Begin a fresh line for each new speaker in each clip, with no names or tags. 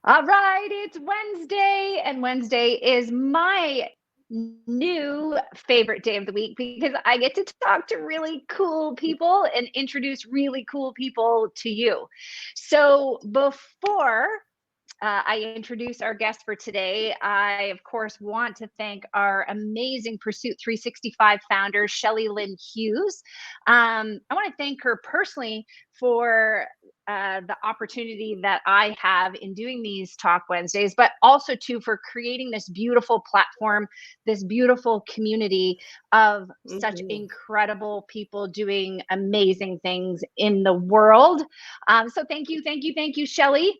All right, it's Wednesday, and Wednesday is my new favorite day of the week because I get to talk to really cool people and introduce really cool people to you. So, before I introduce our guest for today, I, of course, want to thank our amazing Pursuit 365 founder, Shelly Lynn Hughes. I want to thank her personally for the opportunity that I have in doing these Talk Wednesdays, but also too for creating this beautiful platform, this beautiful community of such
Mhm.
incredible people doing amazing things in the world. So thank you, Shelly.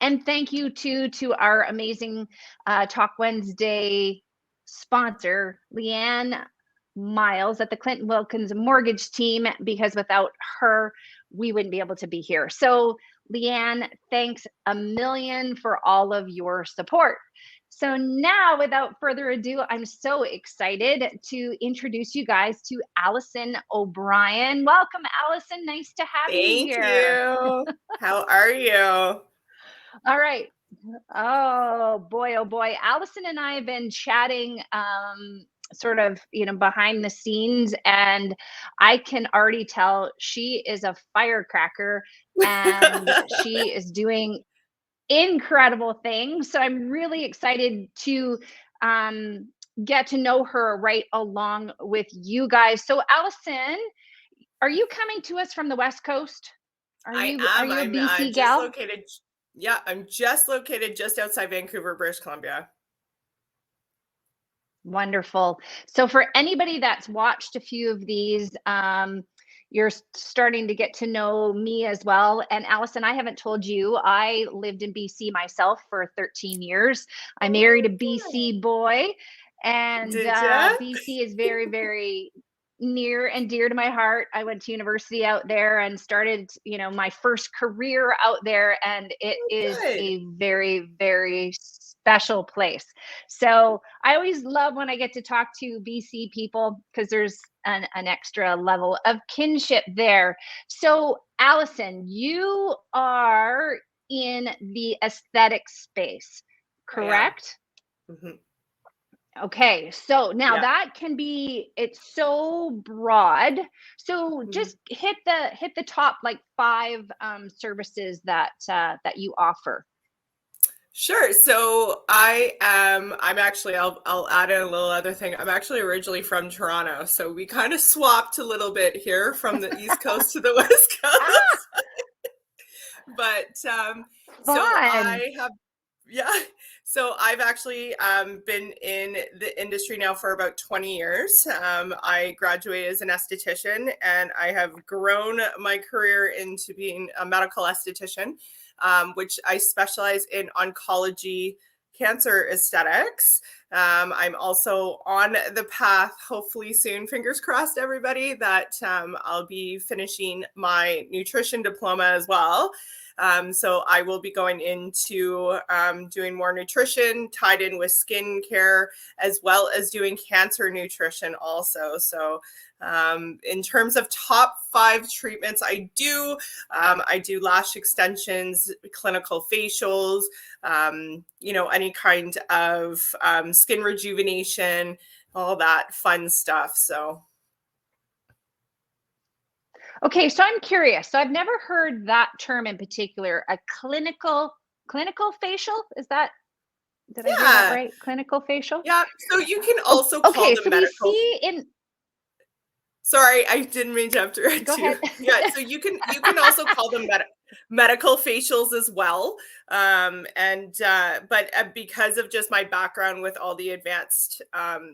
And thank you to our amazing Talk Wednesday sponsor, Leanne Miles at the Clinton Wilkins Mortgage Team, because without her, we wouldn't be able to be here. So, Leanne, thanks a million for all of your support. So now, without further ado, I'm so excited to introduce you guys to Allyson O'Brien. Welcome, Allyson. Nice to have you
Thank
here.
you. How are you?
All right. Oh boy. Allyson and I have been chatting sort of, behind the scenes, and I can already tell she is a firecracker and she is doing incredible things. So I'm really excited to um get to know her right along with you guys. So Allyson, are you coming to us from the West Coast? Are
I
you are
am.
you a
I'm
BC
just
gal?
located. Yeah, I'm just located just outside Vancouver, British Columbia.
Wonderful. So for anybody that's watched a few of these, you're starting to get to know me as well. And Allyson, I haven't told you, I lived in BC myself for 13 years. I married a
Oh,
BC boy, and
did ya?
BC is very, very near and dear to my heart. I went to university out there and started, my first career out there, and it is
Good.
a very, very special place. So I always love when I get to talk to BC people because there's an extra level of kinship there. So, Allyson, you are in the aesthetic space,
I am.
correct?
Mhm.
Okay, so now
Yeah.
that can be, it's so broad. So
Mhm.
just hit the top like five services that you offer.
Sure. So I'm actually I'll add in a little other thing. I'm actually originally from Toronto. So we kind of swapped a little bit here from the East Coast to the West
Ah,
Coast. But so
fun.
I have yeah. So I've actually been in the industry now for about 20 years. I graduated as an esthetician and I have grown my career into being a medical esthetician, which I specialize in oncology, cancer aesthetics. I'm also on the path, hopefully soon, fingers crossed, everybody, that I'll be finishing my nutrition diploma as well. So I will be going into doing more nutrition tied in with skin care, as well as doing cancer nutrition also. So in terms of top 5 treatments, I do lash extensions, clinical facials, any kind of skin rejuvenation, all that fun stuff. So
Okay, so I'm curious. So I've never heard that term in particular, a clinical facial. Is that, did I hear that
yeah,
right? Clinical facial?
yeah. So you can
Oh,
also call
okay,
them
so we
medical.
see in,
Sorry, I didn't mean to
go
interrupt you.
ahead.
Yeah, so you can also call them medical facials as well. But because of just my background with all the advanced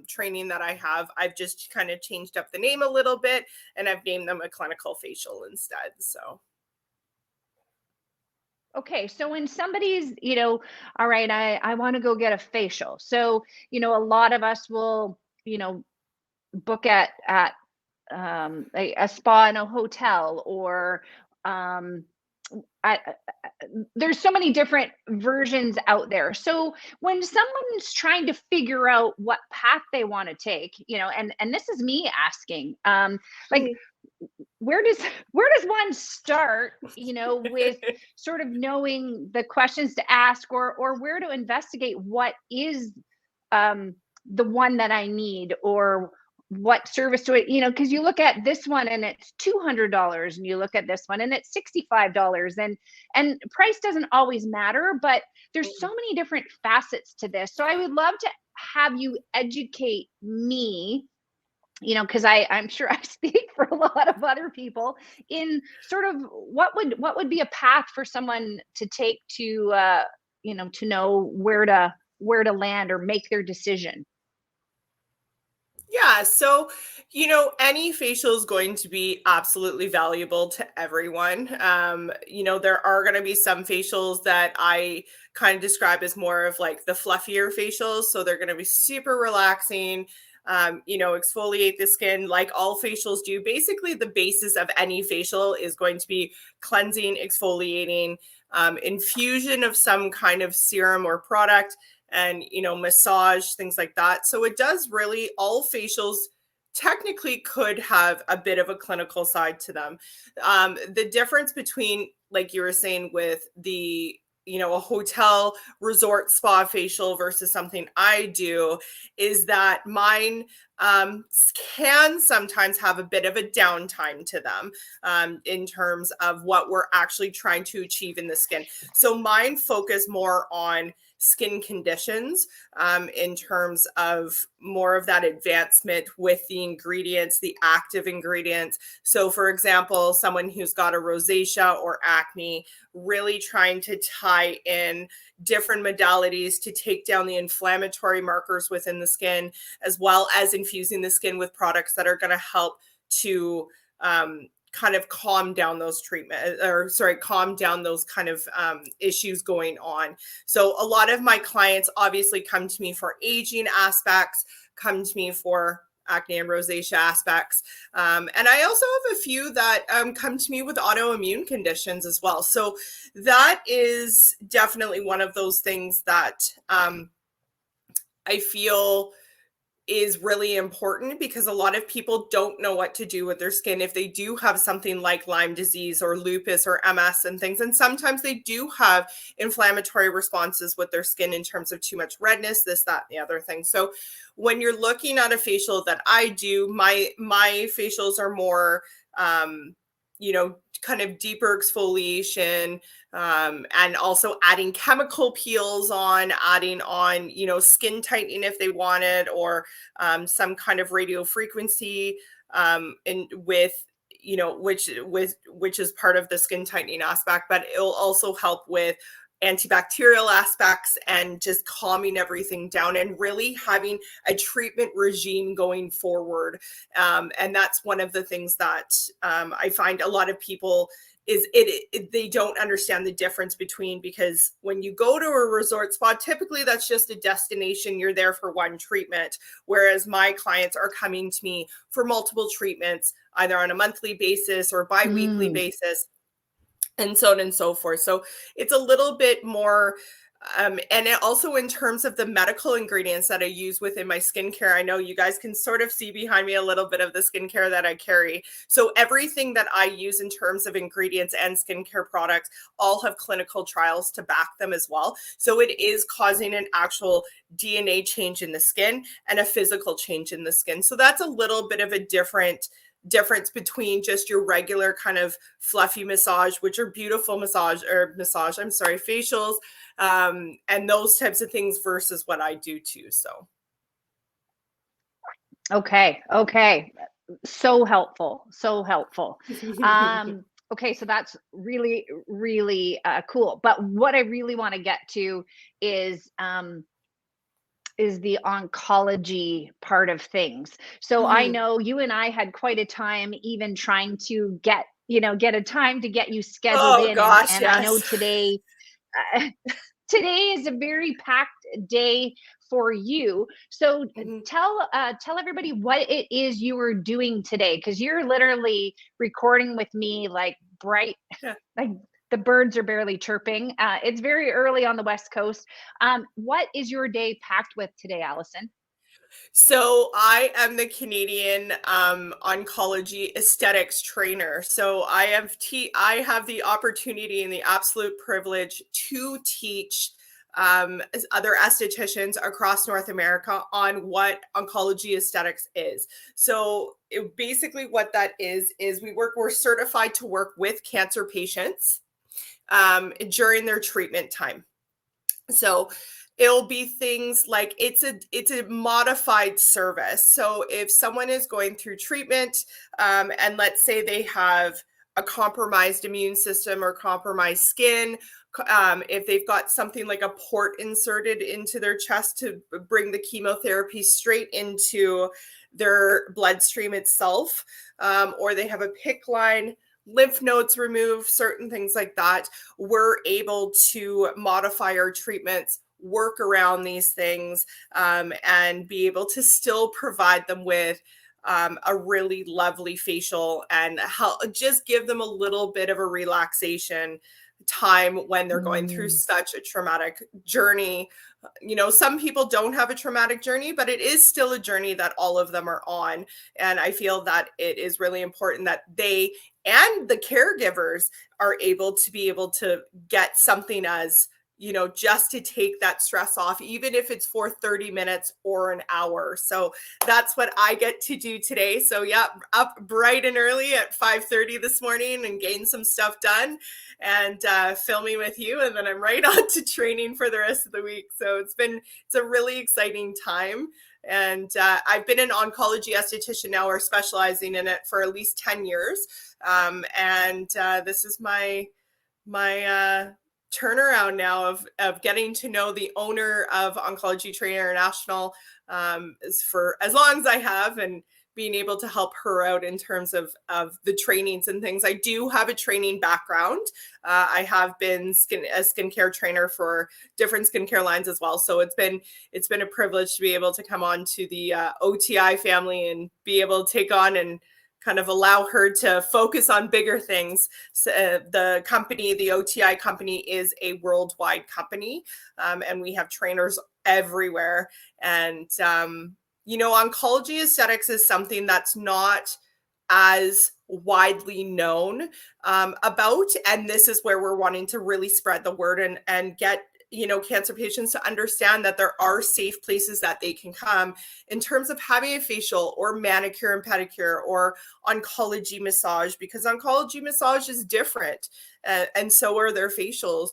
training that I have, I've just kind of changed up the name a little bit, and I've named them a clinical facial instead. So
Okay, so when somebody's, all right, I want to go get a facial. So, a lot of us will, book at a spa in a hotel, or um there's so many different versions out there. So when someone's trying to figure out what path they want to take, and this is me asking, like,
Mhm.
where does one start, with sort of knowing the questions to ask, or where to investigate what is the one that I need, or what service do I, because you look at this one and it's $200, and you look at this one and it's $65, and price doesn't always matter, but there's so many different facets to this. So I would love to have you educate me, because I'm sure I speak for a lot of other people, in sort of what would be a path for someone to take to to know where to land or make their decision.
Yeah, so any facial is going to be absolutely valuable to everyone. There are going to be some facials that I kind of describe as more of like the fluffier facials. So they're going to be super relaxing, exfoliate the skin like all facials do. Basically, the basis of any facial is going to be cleansing, exfoliating, infusion of some kind of serum or product, and massage, things like that. So it does really, all facials technically could have a bit of a clinical side to them. The difference between, like you were saying, with the a hotel resort spa facial versus something I do, is that mine can sometimes have a bit of a downtime to them in terms of what we're actually trying to achieve in the skin. So mine focus more on skin conditions in terms of more of that advancement with the ingredients, the active ingredients. So for example, someone who's got a rosacea or acne, really trying to tie in different modalities to take down the inflammatory markers within the skin, as well as infusing the skin with products that are going to help to kind of calm down those calm down those kind of issues going on. So a lot of my clients obviously come to me for aging aspects, come to me for acne and rosacea aspects. And I also have a few that come to me with autoimmune conditions as well. So that is definitely one of those things that I feel is really important, because a lot of people don't know what to do with their skin if they do have something like Lyme disease or lupus or MS and things. And sometimes they do have inflammatory responses with their skin in terms of too much redness, this, that, and the other thing. So when you're looking at a facial that I do, my facials are more, kind of deeper exfoliation, and also adding chemical peels on, adding on, skin tightening if they wanted, or some kind of radio frequency, and with, which is part of the skin tightening aspect, but it'll also help with antibacterial aspects and just calming everything down and really having a treatment regime going forward. And that's one of the things that I find a lot of people is they don't understand the difference between, because when you go to a resort spa, typically that's just a destination. You're there for one treatment, whereas my clients are coming to me for multiple treatments, either on a monthly basis or bi-weekly basis, and so on and so forth. So it's a little bit more, and it also in terms of the medical ingredients that I use within my skincare, I know you guys can sort of see behind me a little bit of the skincare that I carry. So everything that I use in terms of ingredients and skincare products all have clinical trials to back them as well. So it is causing an actual DNA change in the skin and a physical change in the skin. So that's a little bit of a difference between just your regular kind of fluffy massage, which are beautiful facials, and those types of things, versus what I do too. So
okay, so helpful. Okay, so that's really, really cool. But what I really want to get to is the oncology part of things. So I know you and I had quite a time even trying to get a time to get you scheduled in.
Gosh,
and
yes.
I know today is a very packed day for you. So tell everybody what it is you were doing today, because you're literally recording with me like bright, like the birds are barely chirping. It's very early on the West Coast. What is your day packed with today, Allyson?
So I am the Canadian oncology aesthetics trainer. So I have the opportunity and the absolute privilege to teach other estheticians across North America on what oncology aesthetics is. So basically, what that is we're certified to work with cancer patients during their treatment time. So it'll be things like it's a modified service. So if someone is going through treatment, and let's say they have a compromised immune system or compromised skin, if they've got something like a port inserted into their chest to bring the chemotherapy straight into their bloodstream itself, or they have a PICC line, lymph nodes removed, certain things like that, we're able to modify our treatments, work around these things, and be able to still provide them with a really lovely facial and just give them a little bit of a relaxation time when they're going through such a traumatic journey. Some people don't have a traumatic journey, but it is still a journey that all of them are on. And I feel that it is really important that they and the caregivers are able to get something as, just to take that stress off, even if it's for 30 minutes or an hour. So that's what I get to do today. So yeah, up bright and early at 5:30 this morning and getting some stuff done and filming with you. And then I'm right on to training for the rest of the week. So it's a really exciting time. And I've been an oncology esthetician now, or specializing in it, for at least 10 years. And this is my turnaround now of getting to know the owner of Oncology Training International for as long as I have, and being able to help her out in terms of the trainings and things. I do have a training background. I have been a skincare trainer for different skincare lines as well. So it's been a privilege to be able to come on to the OTI family and be able to take on and kind of allow her to focus on bigger things. So, the company, the OTI company, is a worldwide company, and we have trainers everywhere. And oncology aesthetics is something that's not as widely known about, and this is where we're wanting to really spread the word and get cancer patients to understand that there are safe places that they can come in terms of having a facial or manicure and pedicure or oncology massage, because oncology massage is different, and so are their facials,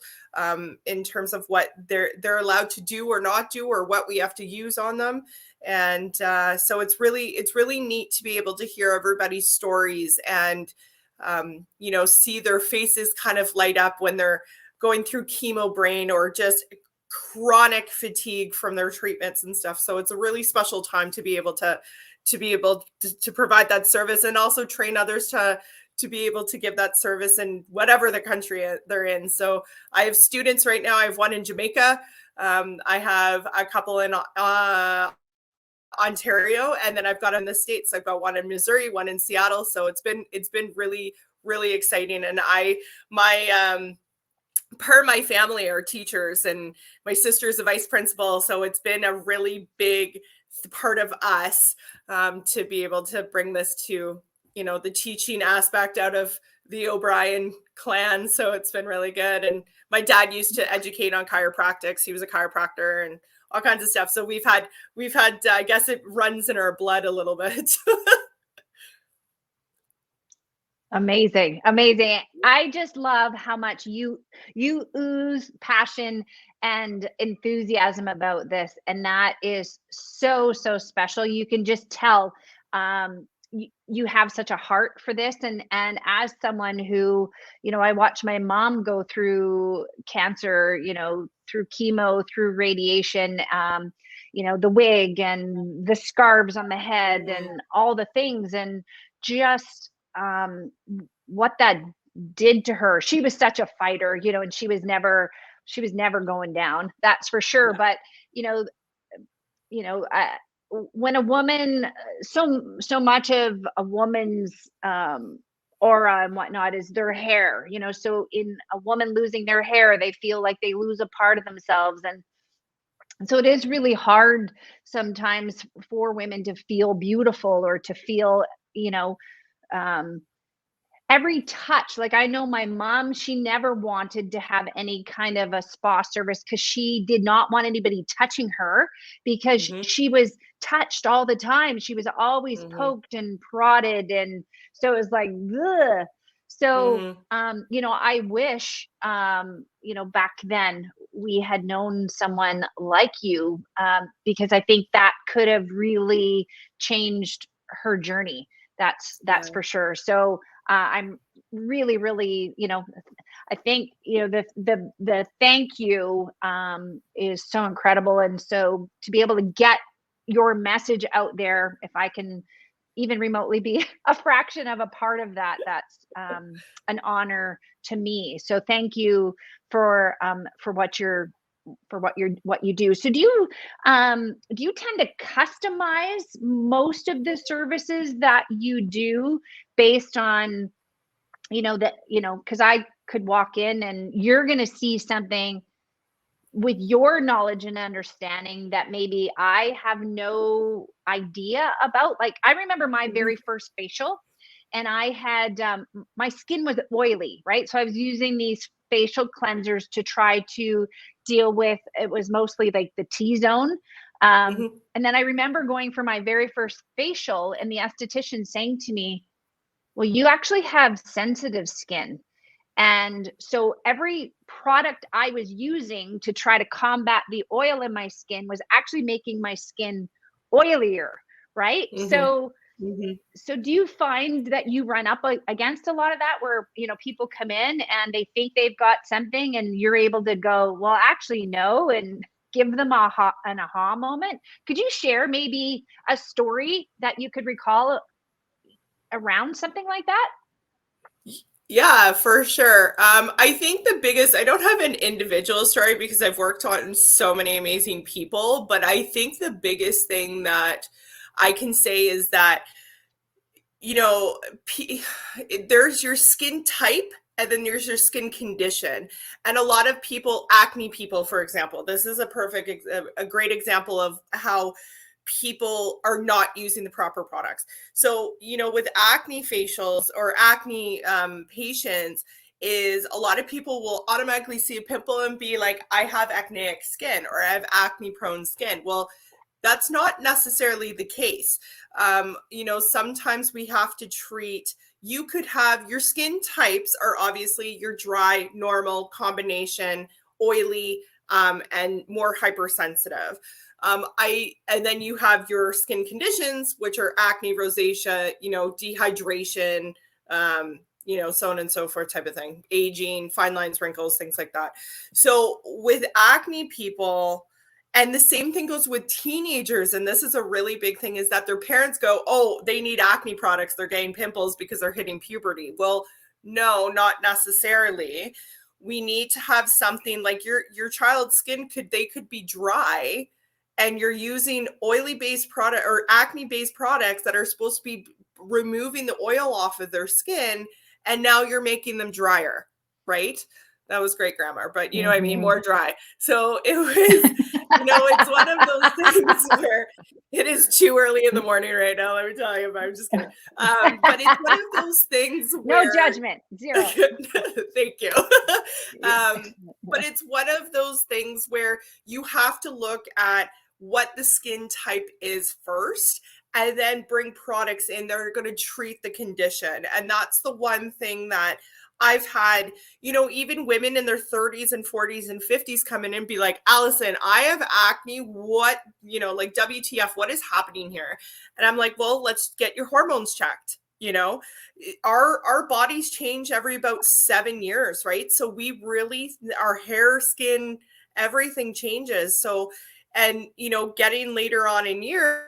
in terms of what they're allowed to do or not do, or what we have to use on them. And so it's really neat to be able to hear everybody's stories and see their faces kind of light up when they're going through chemo brain or just chronic fatigue from their treatments and stuff. So it's a really special time to be able to provide that service, and also train others to be able to give that service in whatever the country they're in. So I have students right now. I have one in Jamaica. I have a couple in Ontario, and then I've got in the States. I've got one in Missouri, one in Seattle. So it's been really, really exciting. And per my family are teachers, and my sister's a vice principal. So it's been a really big part of us, to be able to bring this to, the teaching aspect out of the O'Brien clan. So it's been really good. And my dad used to educate on chiropractics. He was a chiropractor and all kinds of stuff. So we've had, I guess it runs in our blood a little bit.
Amazing. I just love how much you ooze passion and enthusiasm about this, and that is so special. You can just tell you have such a heart for this, and as someone who, I watched my mom go through cancer, through chemo, through radiation, the wig and the scarves on the head and all the things, and just what that did to her. She was such a fighter, and she was never going down, that's for sure. But when a woman, so much of a woman's aura and whatnot is their hair, so in a woman losing their hair, they feel like they lose a part of themselves. And So it is really hard sometimes for women to feel beautiful or to feel, you know, um, every touch. Like, I know my mom, she never wanted to have any kind of a spa service because she did not want anybody touching her, because
Mm-hmm.
she was touched all the time. She was always
Mm-hmm.
poked and prodded, and so it was like, ugh. So,
Mm-hmm.
I wish, back then we had known someone like you, because I think that could have really changed her journey. That's
Yeah.
for sure. So, I'm really, really, I think, the thank you, is so incredible. And so to be able to get your message out there, if I can even remotely be a fraction of a part of that, that's, an honor to me. So thank you for what you do. So do you tend to customize most of the services that you do based on, because I could walk in and you're going to see something with your knowledge and understanding that maybe I have no idea about. Like, I remember my
Mm-hmm.
very first facial, and I had, my skin was oily, right? So I was using these facial cleansers to try to deal with, it was mostly like the T zone.
Mm-hmm.
And then I remember going for my very first facial and the esthetician saying to me, well, you actually have sensitive skin. And so every product I was using to try to combat the oil in my skin was actually making my skin oilier, right?
Mm-hmm. Mm-hmm.
So do you find that you run up against a lot of that, where, people come in and they think they've got something and you're able to go, well, actually no, and give them an aha moment? Could you share maybe a story that you could recall around something like that?
Yeah, for sure. I think the biggest, I don't have an individual story because I've worked on so many amazing people, but I think the biggest thing that I can say is that, you know, there's your skin type and then there's your skin condition. And a lot of people, acne people, for example, this is a a great example of how people are not using the proper products. So, with acne facials or acne patients, is a lot of people will automatically see a pimple and be like, I have acneic skin or I have acne prone skin. Well, that's not necessarily the case. Sometimes we have to treat, you could have your skin types are obviously your dry, normal, combination, oily, and more hypersensitive. And then you have your skin conditions, which are acne, rosacea, dehydration, so on and so forth type of thing, aging, fine lines, wrinkles, things like that. So with acne people, and the same thing goes with teenagers. And this is a really big thing, is that their parents go, oh, they need acne products. They're getting pimples because they're hitting puberty. Well, no, not necessarily. We need to have something like your child's skin could be dry, and you're using oily based product or acne based products that are supposed to be removing the oil off of their skin. And now you're making them drier, right? That was great grammar, but you know what I mean,
Mm-hmm.
more dry. So it was, it's one of those things where it is too early in the morning right now. Let me tell you, but I'm just kidding. But it's one of those things
No
where,
judgment, zero.
thank you. But it's one of those things where you have to look at what the skin type is first, and then bring products in that are going to treat the condition. And that's the one thing that I've had, even women in their 30s and 40s and 50s come in and be like, Allyson, I have acne. What, like WTF, what is happening here? And I'm like, well, let's get your hormones checked. Our bodies change every about 7 years, right? So we really, our hair, skin, everything changes. So, and, getting later on in years,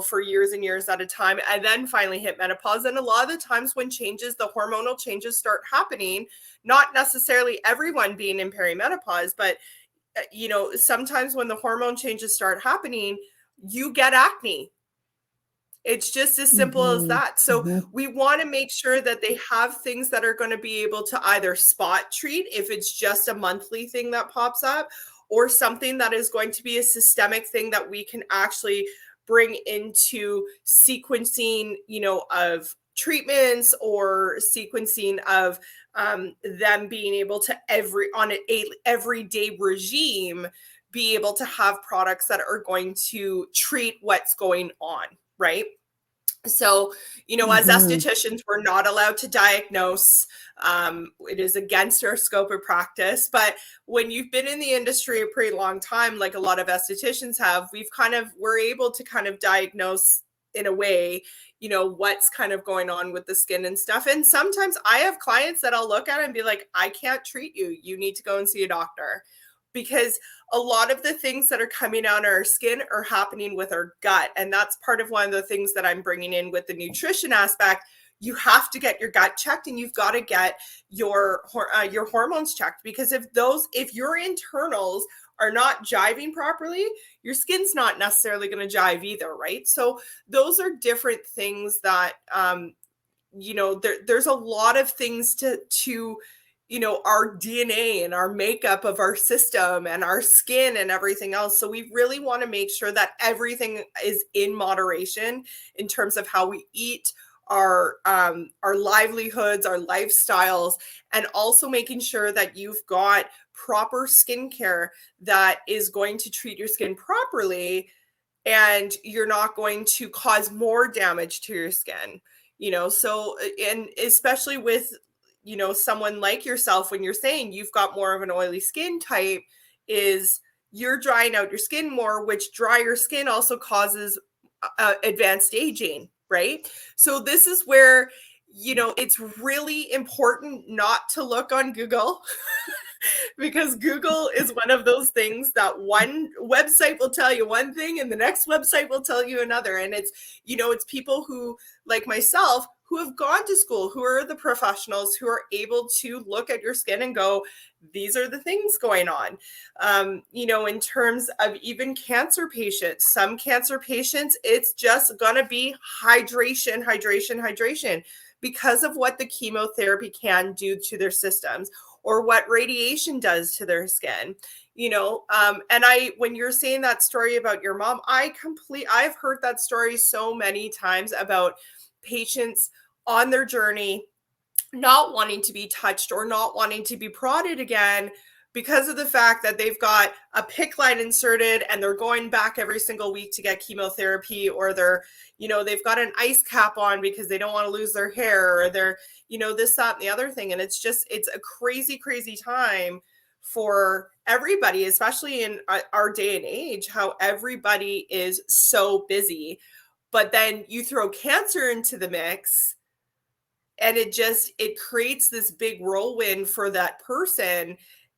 for years and years at a time, and then finally hit menopause. And a lot of the times when the hormonal changes start happening, not necessarily everyone being in perimenopause, but sometimes when the hormone changes start happening, you get acne. It's just as simple as that. So we want to make sure that they have things that are going to be able to either spot treat if it's just a monthly thing that pops up, or something that is going to be a systemic thing that we can actually bring into sequencing, of treatments, or sequencing of them being able to on an everyday regime be able to have products that are going to treat what's going on, right? So, as estheticians, we're not allowed to diagnose. It is against our scope of practice. But when you've been in the industry a pretty long time, like a lot of estheticians have, we're able to kind of diagnose in a way, what's kind of going on with the skin and stuff. And sometimes I have clients that I'll look at and be like, I can't treat you. You need to go and see a doctor. Because a lot of the things that are coming out of our skin are happening with our gut. And that's part of one of the things that I'm bringing in with the nutrition aspect. You have to get your gut checked, and you've got to get your hormones checked, because if your internals are not jiving properly, your skin's not necessarily going to jive either, right? So those are different things that, there's a lot of things to our DNA and our makeup of our system and our skin and everything else. So we really want to make sure that everything is in moderation in terms of how we eat, our livelihoods, our lifestyles, and also making sure that you've got proper skincare that is going to treat your skin properly, and you're not going to cause more damage to your skin. So, and especially with someone like yourself, when you're saying you've got more of an oily skin type, is you're drying out your skin more, which drier skin also causes advanced aging, right? So this is where, it's really important not to look on Google because Google is one of those things that one website will tell you one thing and the next website will tell you another. And it's people who, like myself, who have gone to school, who are the professionals, who are able to look at your skin and go, these are the things going on. In terms of even cancer patients, some cancer patients, it's just gonna be hydration, hydration, hydration, because of what the chemotherapy can do to their systems, or what radiation does to their skin. And when you're saying that story about your mom, I've heard that story so many times about patients on their journey not wanting to be touched or not wanting to be prodded again because of the fact that they've got a PICC line inserted and they're going back every single week to get chemotherapy, or they've got an ice cap on because they don't want to lose their hair, or they're, this, that, and the other thing. And it's a crazy, crazy time for everybody, especially in our day and age, how everybody is so busy. But then you throw cancer into the mix, and it creates this big whirlwind for that person.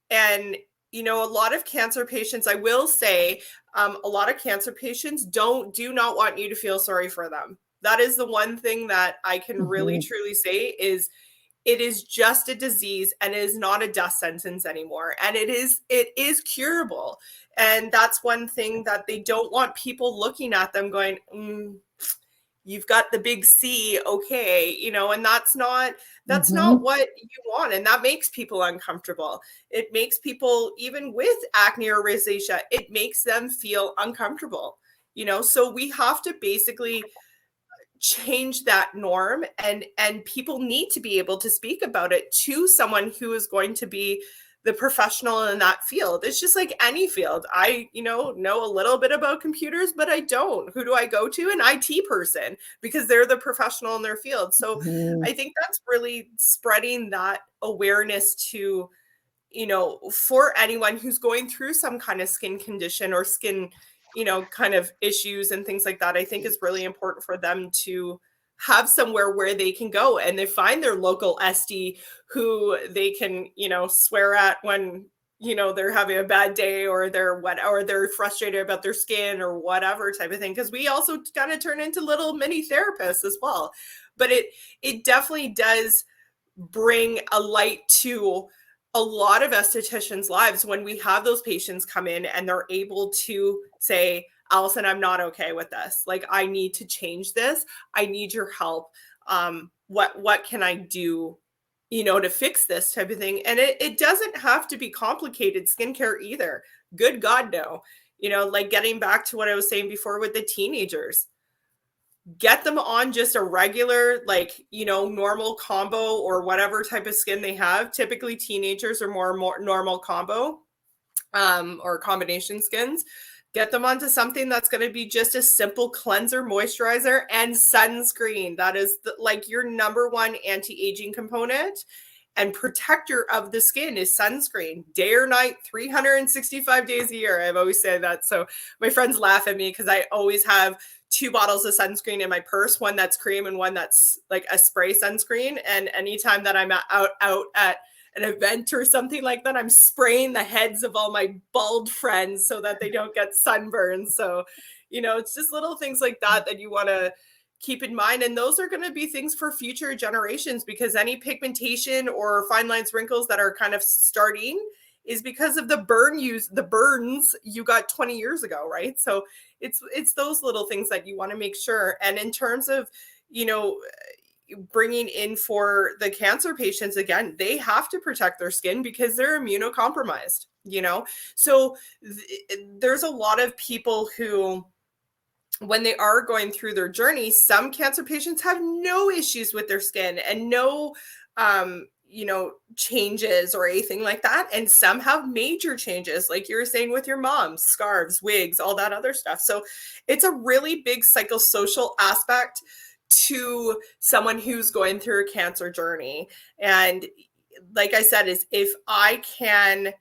And, a lot of cancer patients, I will say, a lot of cancer patients do not want you to feel sorry for them. That is the one thing that I can really truly say is it is just a disease, and it is not a death sentence anymore. And it is curable. And that's one thing that they don't want people looking at them going, you've got the big C, okay, and that's not what you want. And that makes people uncomfortable. It makes people, even with acne or rosacea, it makes them feel uncomfortable, so we have to basically change that norm, and people need to be able to speak about it to someone who is going to be the professional in that field. It's just like any field. I, know a little bit about computers, but I don't. Who do I go to? An IT person, because they're the professional in their field. So I think that's really spreading that awareness to, for anyone who's going through some kind of skin condition or skin, kind of issues and things like that. I think it's really important for them to have somewhere where they can go and they find their local SD who they can, swear at when, they're having a bad day, or they're frustrated about their skin or whatever type of thing. Cause we also kind of turn into little mini therapists as well. But it definitely does bring a light to a lot of estheticians' lives when we have those patients come in and they're able to say, Allyson, I'm not okay with this. Like, I need to change this. I need your help. What can I do, to fix this type of thing? And it doesn't have to be complicated skincare either. Good God, no. Like getting back to what I was saying before with the teenagers, get them on just a regular, like, normal combo or whatever type of skin they have. Typically teenagers are more normal combo, or combination skins. Get them onto something that's going to be just a simple cleanser, moisturizer, and sunscreen. That is like your number one anti-aging component and protector of the skin is sunscreen, day or night, 365 days a year. I've always said that. So my friends laugh at me because I always have 2 bottles of sunscreen in my purse, one that's cream and one that's like a spray sunscreen. And anytime that I'm out at an event or something like that, I'm spraying the heads of all my bald friends so that they don't get sunburned. So, it's just little things like that you want to keep in mind. And those are going to be things for future generations, because any pigmentation or fine lines, wrinkles that are kind of starting is because of the burns you got 20 years ago, right? So it's those little things that you want to make sure. And in terms of, bringing in for the cancer patients, again, they have to protect their skin because they're immunocompromised, So there's a lot of people who, when they are going through their journey, some cancer patients have no issues with their skin and no, changes or anything like that. And some have major changes, like you were saying with your mom, scarves, wigs, all that other stuff. So it's a really big psychosocial aspect to someone who's going through a cancer journey. And like I said, is if I can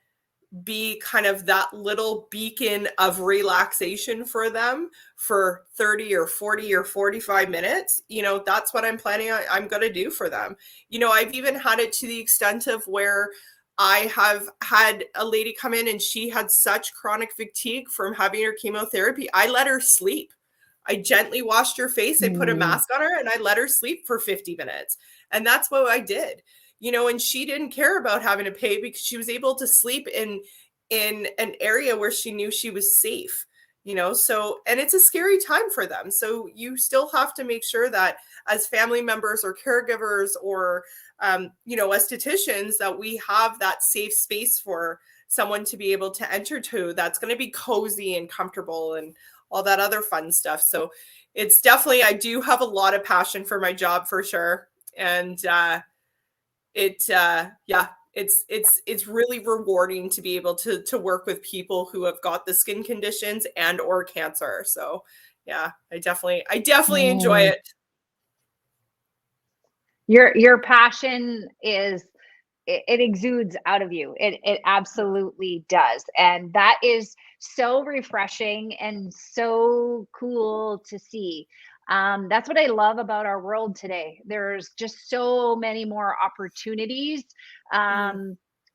be kind of that little beacon of relaxation for them for 30 or 40 or 45 minutes, that's what I'm planning on, I'm going to do for them. I've even had it to the extent of where I have had a lady come in and she had such chronic fatigue from having her chemotherapy. I let her sleep. I gently washed her face. I put a mask on her and I let her sleep for 50 minutes. And that's what I did, and she didn't care about having to pay because she was able to sleep in an area where she knew she was safe, so, and it's a scary time for them. So you still have to make sure that as family members or caregivers or, estheticians, that we have that safe space for someone to be able to enter to that's going to be cozy and comfortable and all that other fun stuff. So it's definitely, I do have a lot of passion for my job for sure. And it's really rewarding to be able to work with people who have got the skin conditions and or cancer. So yeah, I definitely enjoy it.
Your passion is, it exudes out of you. It absolutely does. And that is so refreshing and so cool to see. That's what I love about our world today. There's just so many more opportunities,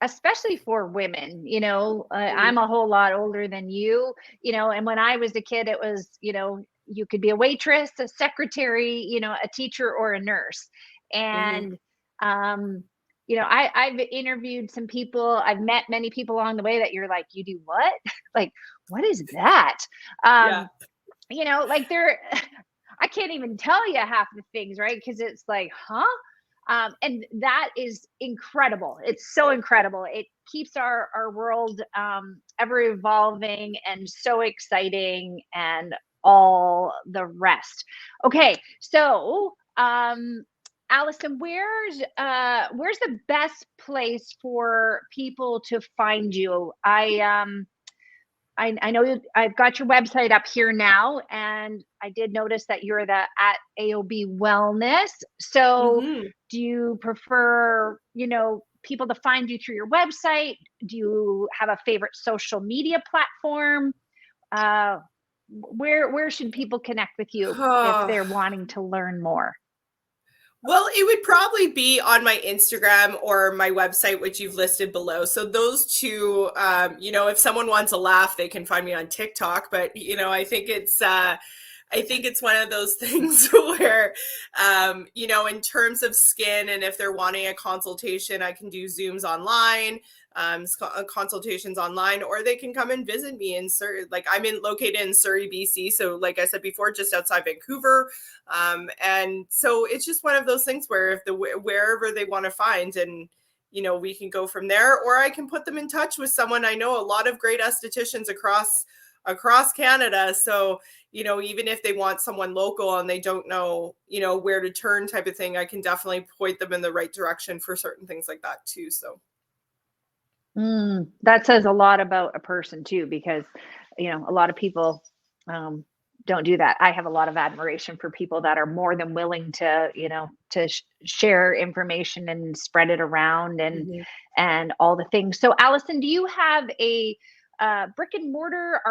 especially for women. I'm a whole lot older than you, and when I was a kid, it was, you could be a waitress, a secretary, a teacher, or a nurse. And, I've interviewed some people, I've met many people along the way that you're like, you do what? Like, what is that? Like I can't even tell you half the things, right? Because it's like, huh? And that is incredible. It's so incredible. It keeps our world ever evolving and so exciting and all the rest. Okay, so Allyson, where's the best place for people to find you? I know I've got your website up here now, and I did notice that you're at AOB Wellness. So do you prefer, people to find you through your website? Do you have a favorite social media platform? Where should people connect with you if they're wanting to learn more?
Well, it would probably be on my Instagram or my website, which you've listed below. So those two, if someone wants a laugh, they can find me on TikTok. But, I think I think it's one of those things where, you know, in terms of skin, and if they're wanting a consultation, I can do Zooms online, consultations online, or they can come and visit me in Surrey. Like I'm located in Surrey, BC. So like I said before, just outside Vancouver. And so it's just one of those things where if wherever they want to find, and you know, we can go from there, or I can put them in touch with someone. I know a lot of great estheticians across Canada. So, you know, even if they want someone local and they don't know, you know, where to turn type of thing, I can definitely point them in the right direction for certain things like that too. So.
That says a lot about a person too, because, you know, a lot of people, don't do that. I have a lot of admiration for people that are more than willing to, you know, to share information and spread it around and all the things. So, Allyson, do you have a brick and mortar?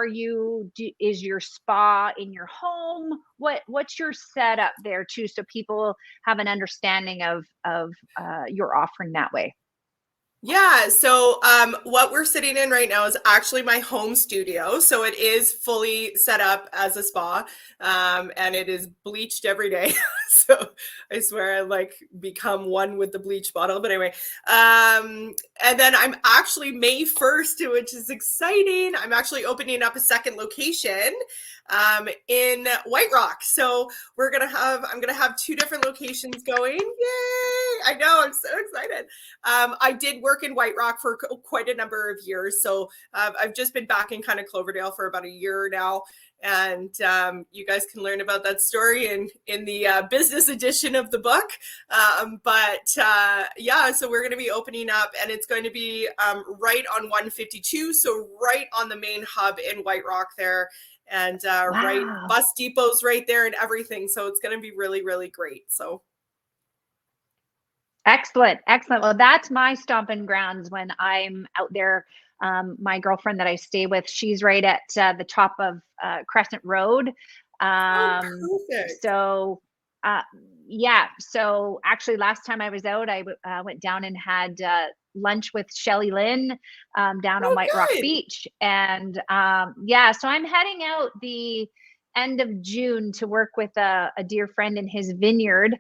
Is your spa in your home? What's your setup there too, so people have an understanding of your offering that way?
Yeah, so what we're sitting in right now is actually my home studio. So it is fully set up as a spa, and it is bleached every day. So I swear I like become one with the bleach bottle. But anyway, and then I'm actually May 1st, which is exciting. I'm actually opening up a second location in White Rock. So I'm gonna have two different locations going. Yay! I know, I'm so excited. I did work in White Rock for quite a number of years. So I've just been back in kind of Cloverdale for about a year now. And you guys can learn about that story in the business edition of the book. Yeah, so we're going to be opening up, and it's going to be right on 152. So right on the main hub in White Rock there. And right, bus depots right there and everything. So it's going to be really, really great. So.
Excellent. Well, that's my stomping grounds when I'm out there. My girlfriend that I stay with, she's right at the top of Crescent Road.
Perfect.
So, yeah. So actually, last time I was out, I went down and had lunch with Shelly Lynn down on White Rock Beach. And yeah, so I'm heading out the end of June to work with a dear friend in his vineyard.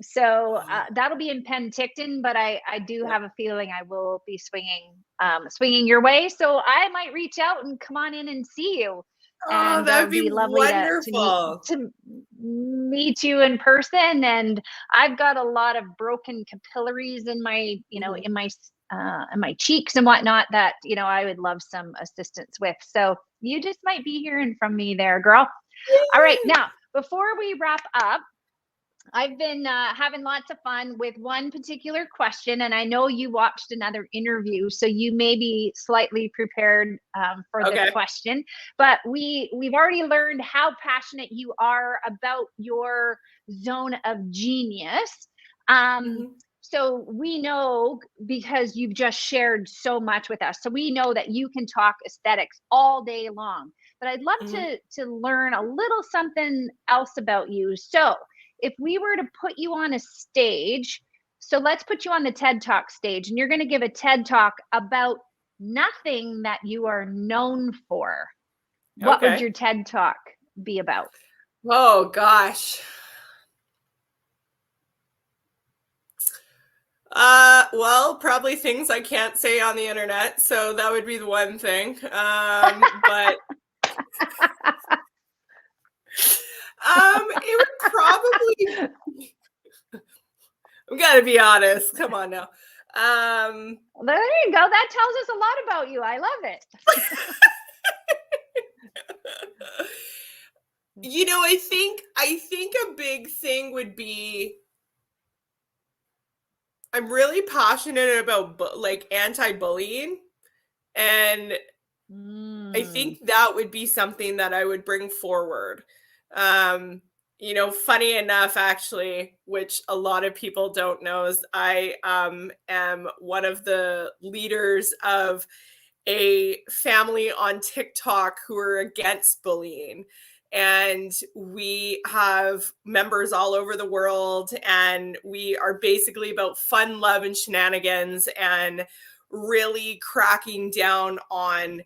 So that'll be in Penticton, but I do have a feeling I will be swinging your way. So I might reach out and come on in and see you. And
that'd be
lovely
wonderful
to meet you in person. And I've got a lot of broken capillaries in my, you know, in my cheeks and whatnot that, you know, I would love some assistance with. So you just might be hearing from me there, girl.
Yay.
All right. Now, before we wrap up, I've been having lots of fun with one particular question, and I know you watched another interview, so you may be slightly prepared for this question. But we've already learned how passionate you are about your zone of genius. So we know, because you've just shared so much with us, so we know that you can talk aesthetics all day long. But I'd love to learn a little something else about you. So if we were to put you on a stage, so let's put you on the TED Talk stage, and you're going to give a TED Talk about nothing that you are known for. What would your TED Talk be about?
Oh, gosh. Well, probably things I can't say on the internet. So that would be the one thing. But it would probably, I'm gotta be honest. Come on now.
There you go. That tells us a lot about you. I love it.
You know, I think a big thing would be, I'm really passionate about like anti-bullying, and I think that would be something that I would bring forward. You know, funny enough, actually, which a lot of people don't know, is I am one of the leaders of a family on TikTok who are against bullying. And we have members all over the world, and we are basically about fun, love, and shenanigans, and really cracking down on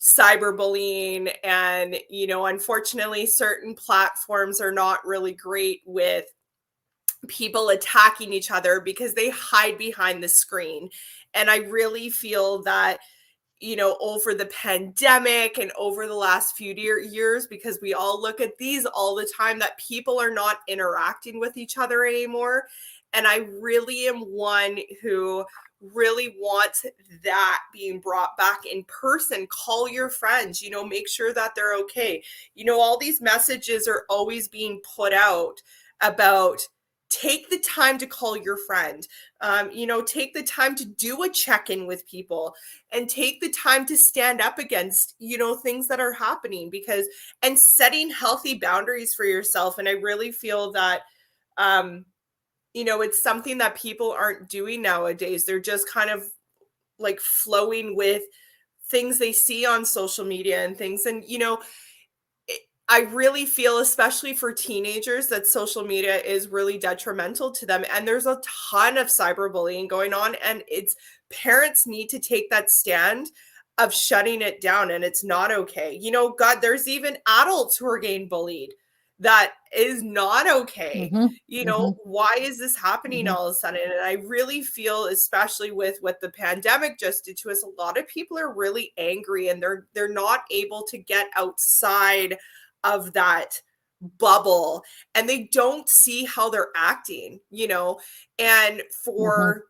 cyberbullying. And, unfortunately, certain platforms are not really great with people attacking each other because they hide behind the screen. And I really feel that, over the pandemic and over the last few years, because we all look at these all the time, that people are not interacting with each other anymore. And I really am one who really wants that being brought back in person. Call your friends, make sure that they're okay. All these messages are always being put out about take the time to call your friend. Take the time to do a check-in with people, and take the time to stand up against, things that are happening, and setting healthy boundaries for yourself. And I really feel that, it's something that people aren't doing nowadays. They're just kind of like flowing with things they see on social media and things. And, I really feel, especially for teenagers, that social media is really detrimental to them. And there's a ton of cyberbullying going on, and parents need to take that stand of shutting it down. And it's not okay. God, there's even adults who are getting bullied. That is not okay. Why is this happening all of a sudden? And I really feel, especially with what the pandemic just did to us, a lot of people are really angry, and they're not able to get outside of that bubble, and they don't see how they're acting, and for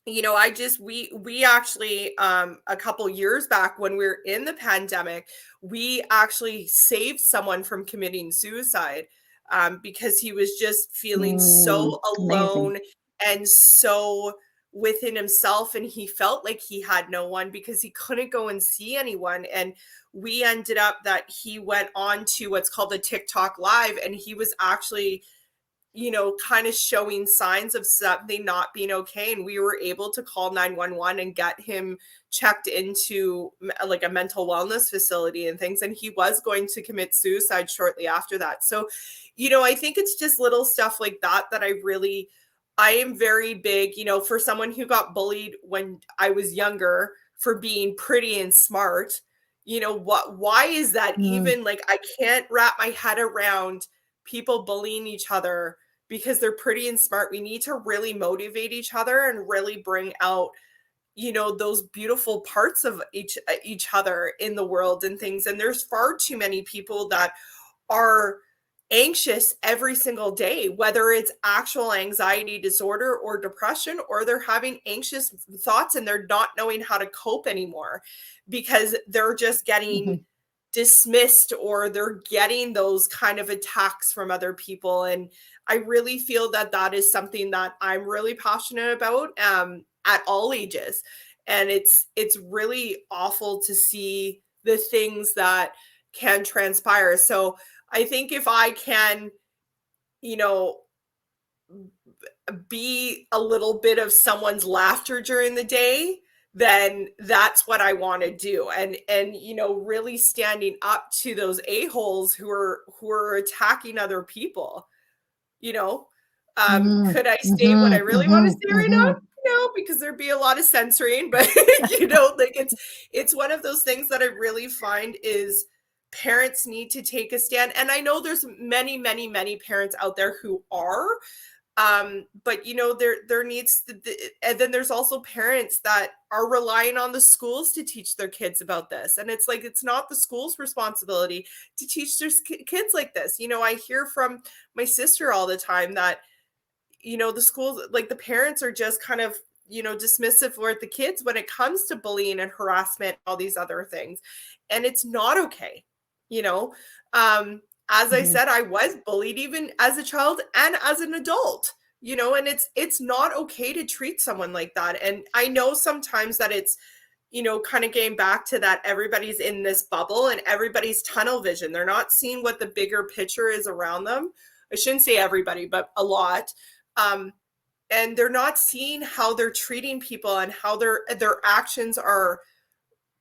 we actually a couple years back, when we were in the pandemic, we actually saved someone from committing suicide, because he was just feeling so alone.
Amazing.
And so within himself, and he felt like he had no one because he couldn't go and see anyone. And we ended up that he went on to what's called a TikTok live, and he was actually kind of showing signs of something not being okay. And we were able to call 911 and get him checked into like a mental wellness facility and things. And he was going to commit suicide shortly after that. So, I think it's just little stuff like that I am very big, for someone who got bullied when I was younger for being pretty and smart. Why is that even, like, I can't wrap my head around people bullying each other because they're pretty and smart. We need to really motivate each other and really bring out, those beautiful parts of each other in the world and things. And there's far too many people that are anxious every single day, whether it's actual anxiety disorder or depression, or they're having anxious thoughts and they're not knowing how to cope anymore because they're just getting dismissed, or they're getting those kind of attacks from other people. And I really feel that that is something that I'm really passionate about, at all ages. And it's really awful to see the things that can transpire. So I think if I can, be a little bit of someone's laughter during the day, then that's what I want to do. And really standing up to those a-holes who are attacking other people. Could I say what I really want to say right now? No, because there'd be a lot of censoring, but like it's one of those things that I really find is parents need to take a stand. And I know there's many, many, many parents out there who are, but there needs to, and then there's also parents that are relying on the schools to teach their kids about this. And it's like, it's not the school's responsibility to teach their kids like this. I hear from my sister all the time that, the schools, like the parents are just kind of, dismissive for the kids when it comes to bullying and harassment, all these other things. And it's not okay. As I said, I was bullied even as a child and as an adult, and it's not okay to treat someone like that. And I know sometimes that it's, kind of getting back to that everybody's in this bubble and everybody's tunnel vision. They're not seeing what the bigger picture is around them. I shouldn't say everybody, but a lot. And they're not seeing how they're treating people and how their actions are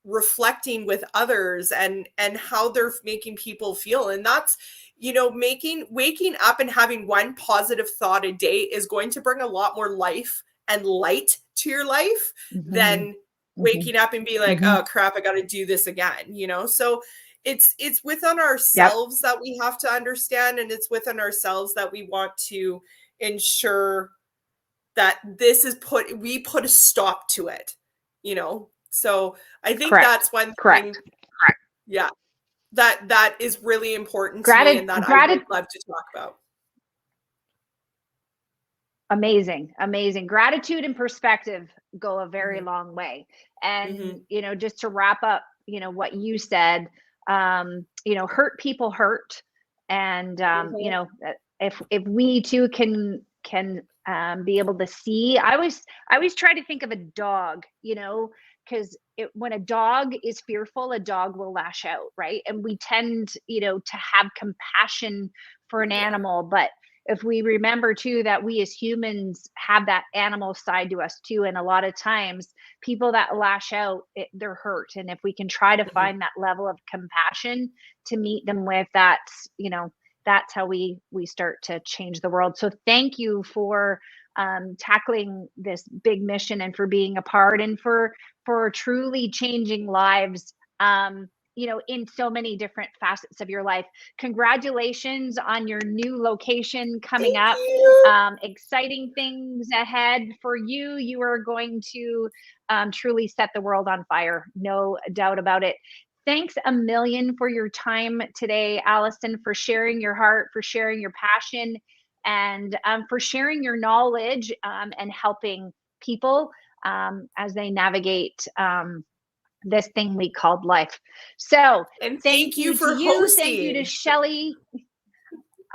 reflecting with others, and how they're making people feel. And that's, waking up and having one positive thought a day is going to bring a lot more life and light to your life than waking up and be like,
Mm-hmm.
oh crap, I got to do this again, you know? So it's within
Yep.
ourselves that we have to understand, and it's within ourselves that we want to ensure that we put a stop to it, you know? So I think
Correct.
that's one thing,
Correct.
yeah, that is really important to me and that I would love to talk about.
Amazing. Amazing. Gratitude and perspective go a very
Mhm.
long way. And,
Mhm.
just to wrap up, what you said, hurt people hurt. And,
Mhm.
if we too can be able to see, I always try to think of a dog, because when a dog is fearful, a dog will lash out, right? And we tend, to have compassion for an
Yeah.
animal, but if we remember too that we as humans have that animal side to us too, and a lot of times people that lash out, they're hurt, and if we can try to
Mhm.
find that level of compassion to meet them with, that's how we start to change the world. So thank you for tackling this big mission, and for being a part, and for truly changing lives, in so many different facets of your life. Congratulations on your new location coming
Thank
up.
you.
Exciting things ahead for you. You are going to truly set the world on fire, no doubt about it. Thanks a million for your time today, Allyson, for sharing your heart, for sharing your passion, and for sharing your knowledge, and helping people as they navigate this thing we called life. So
And
thank
thank you
you to
for
you. Thank you to
hosting.
Shelly.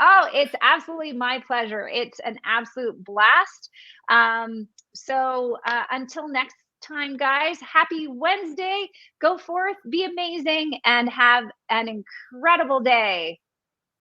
Oh, it's absolutely my pleasure. It's an absolute blast. Until next time, guys, happy Wednesday. Go forth, be amazing, and have an incredible day.